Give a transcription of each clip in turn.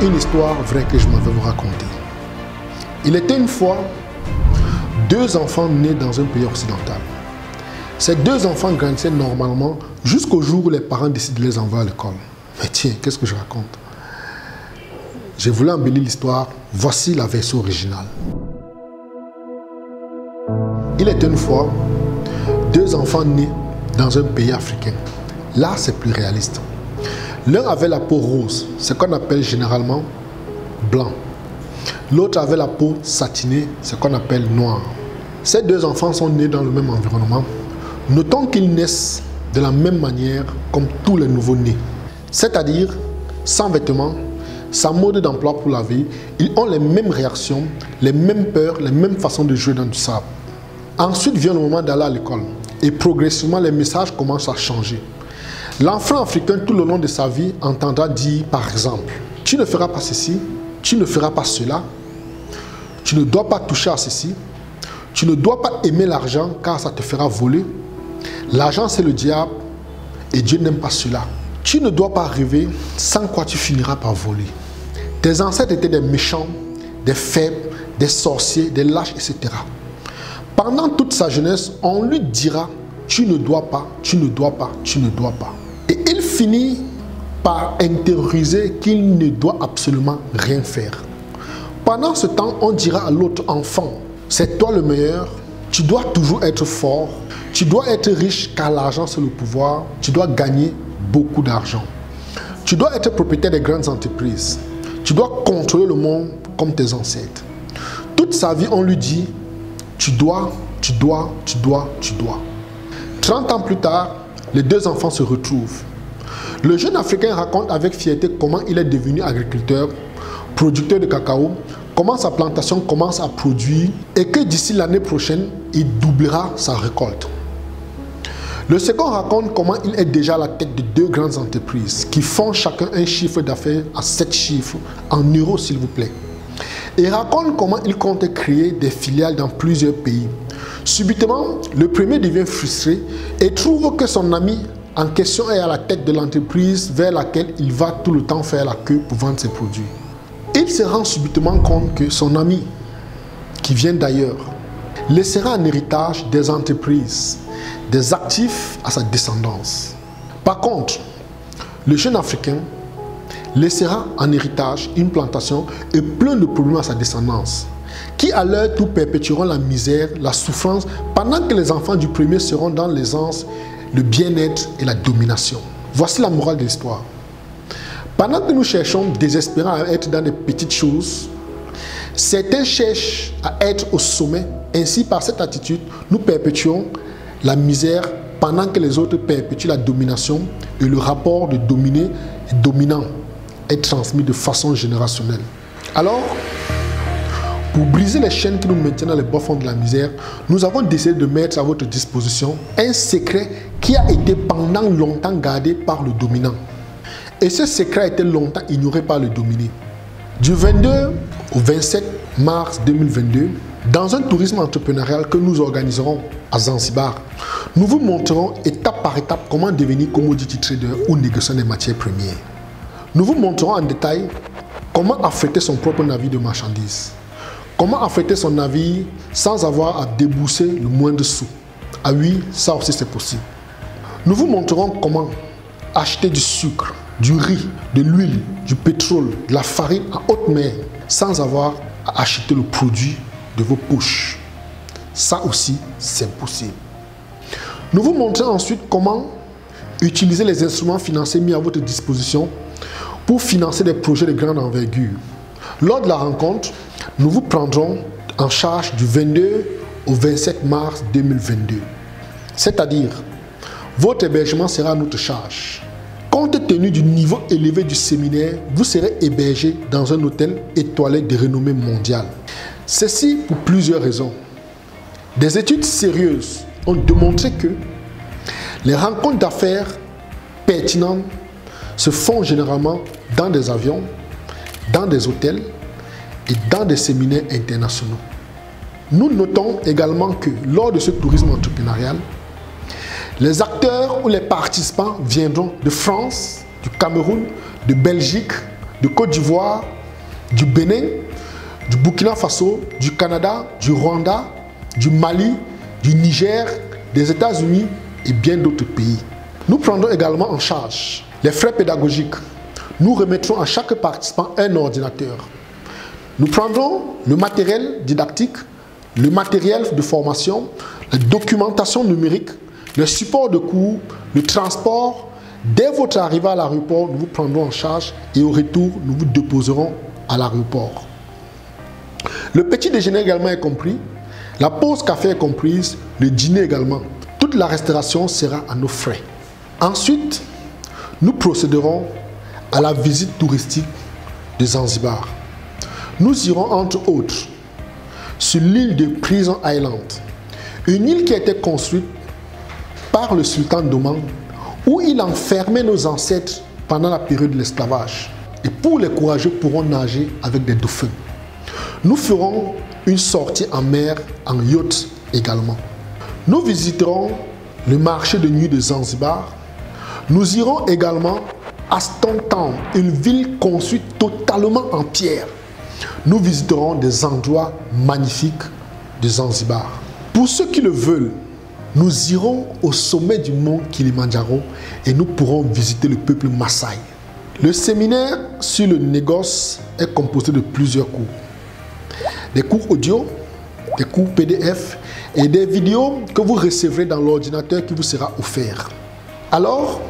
une histoire vraie que je m'en vais vous raconter. Il était une fois deux enfants nés dans un pays occidental. Ces deux enfants grandissaient normalement jusqu'au jour où les parents décident de les envoyer à l'école. Mais tiens, qu'est-ce que je raconte? J'ai voulu embellir l'histoire. Voici la version originale. Il était une fois deux enfants nés dans un pays africain. Là, c'est plus réaliste. L'un avait la peau rose, ce qu'on appelle généralement blanc. L'autre avait la peau satinée, ce qu'on appelle noir. Ces deux enfants sont nés dans le même environnement. Notons qu'ils naissent de la même manière comme tous les nouveaux-nés. C'est-à-dire, sans vêtements, sans mode d'emploi pour la vie, ils ont les mêmes réactions, les mêmes peurs, les mêmes façons de jouer dans du sable. Ensuite vient le moment d'aller à l'école et progressivement les messages commencent à changer. L'enfant africain tout le long de sa vie entendra dire par exemple, tu ne feras pas ceci, tu ne feras pas cela, tu ne dois pas toucher à ceci, tu ne dois pas aimer l'argent car ça te fera voler. L'argent c'est le diable et Dieu n'aime pas cela. Tu ne dois pas rêver sans quoi tu finiras par voler. Tes ancêtres étaient des méchants, des faibles, des sorciers, des lâches, etc. Pendant toute sa jeunesse, on lui dira tu ne dois pas, tu ne dois pas, tu ne dois pas. Et il finit par intérioriser qu'il ne doit absolument rien faire. Pendant ce temps, on dira à l'autre enfant, c'est toi le meilleur, tu dois toujours être fort, tu dois être riche car l'argent c'est le pouvoir, tu dois gagner beaucoup d'argent. Tu dois être propriétaire des grandes entreprises, tu dois contrôler le monde comme tes ancêtres. Toute sa vie, on lui dit, tu dois, tu dois, tu dois, tu dois. 30 ans plus tard, les deux enfants se retrouvent. Le jeune Africain raconte avec fierté comment il est devenu agriculteur, producteur de cacao, comment sa plantation commence à produire et que d'ici l'année prochaine, il doublera sa récolte. Le second raconte comment il est déjà à la tête de deux grandes entreprises qui font chacun un chiffre d'affaires à 7 chiffres en euros s'il vous plaît. Et raconte comment il compte créer des filiales dans plusieurs pays. Subitement, le premier devient frustré et trouve que son ami en question est à la tête de l'entreprise vers laquelle il va tout le temps faire la queue pour vendre ses produits. Il se rend subitement compte que son ami, qui vient d'ailleurs, laissera en héritage des entreprises, des actifs à sa descendance. Par contre, le jeune Africain laissera en héritage une plantation et plein de problèmes à sa descendance, qui à leur tour perpétueront la misère, la souffrance, pendant que les enfants du premier seront dans l'aisance, le bien-être et la domination. Voici la morale de l'histoire. Pendant que nous cherchons désespérément à être dans des petites choses, certains cherchent à être au sommet. Ainsi, par cette attitude, nous perpétuons la misère pendant que les autres perpétuent la domination et le rapport de dominé et dominant est transmis de façon générationnelle. Alors, pour briser les chaînes qui nous maintiennent dans les bas-fonds de la misère, nous avons décidé de mettre à votre disposition un secret qui a été pendant longtemps gardé par le dominant. Et ce secret a été longtemps ignoré par le dominé. Du 22 au 27 mars 2022, dans un tourisme entrepreneurial que nous organiserons à Zanzibar, nous vous montrerons étape par étape comment devenir commodity trader ou négociant des matières premières. Nous vous montrerons en détail comment affréter son propre navire de marchandises. Comment affréter son navire sans avoir à débourser le moindre sou. Ah oui, ça aussi c'est possible. Nous vous montrerons comment acheter du sucre, du riz, de l'huile, du pétrole, de la farine en haute mer sans avoir à acheter le produit de vos poches. Ça aussi c'est possible. Nous vous montrerons ensuite comment utiliser les instruments financiers mis à votre disposition pour financer des projets de grande envergure. Lors de la rencontre, nous vous prendrons en charge du 22 au 27 mars 2022. C'est-à-dire, votre hébergement sera à notre charge. Compte tenu du niveau élevé du séminaire, vous serez hébergé dans un hôtel étoilé de renommée mondiale. Ceci pour plusieurs raisons. Des études sérieuses ont démontré que les rencontres d'affaires pertinentes se font généralement dans des avions, dans des hôtels et dans des séminaires internationaux. Nous notons également que lors de ce tourisme entrepreneurial, les acteurs ou les participants viendront de France, du Cameroun, de Belgique, de Côte d'Ivoire, du Bénin, du Burkina Faso, du Canada, du Rwanda, du Mali, du Niger, des États-Unis et bien d'autres pays. Nous prendrons également en charge les frais pédagogiques. Nous remettrons à chaque participant un ordinateur. Nous prendrons le matériel didactique, le matériel de formation, la documentation numérique, le support de cours, le transport. Dès votre arrivée à l'aéroport, nous vous prendrons en charge et au retour, nous vous déposerons à l'aéroport. Le petit déjeuner également est compris, la pause café est comprise, le dîner également. Toute la restauration sera à nos frais. Ensuite, nous procéderons à la visite touristique de Zanzibar. Nous irons entre autres sur l'île de Prison Island, une île qui a été construite par le sultan d'Oman, où il enfermait nos ancêtres pendant la période de l'esclavage. Et pour les courageux pourront nager avec des dauphins. Nous ferons une sortie en mer en yacht également. Nous visiterons le marché de nuit de Zanzibar. Nous irons également à Stone Town, une ville construite totalement en pierre. Nous visiterons des endroits magnifiques de Zanzibar. Pour ceux qui le veulent, nous irons au sommet du mont Kilimandjaro et nous pourrons visiter le peuple Maasai. Le séminaire sur le négoce est composé de plusieurs cours. Des cours audio, des cours PDF et des vidéos que vous recevrez dans l'ordinateur qui vous sera offert. Alors,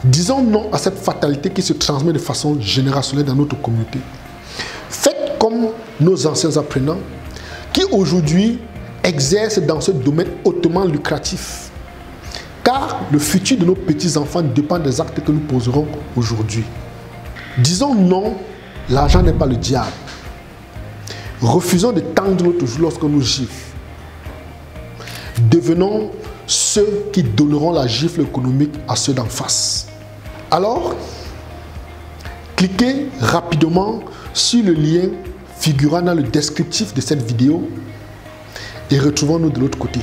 disons non à cette fatalité qui se transmet de façon générationnelle dans notre communauté. Faites comme nos anciens apprenants qui aujourd'hui exercent dans ce domaine hautement lucratif. Car le futur de nos petits-enfants dépend des actes que nous poserons aujourd'hui. Disons non, l'argent n'est pas le diable. Refusons de tendre notre joue lorsque nous gifle. Devenons ceux qui donneront la gifle économique à ceux d'en face. Alors, cliquez rapidement sur le lien figurant dans le descriptif de cette vidéo et retrouvons-nous de l'autre côté.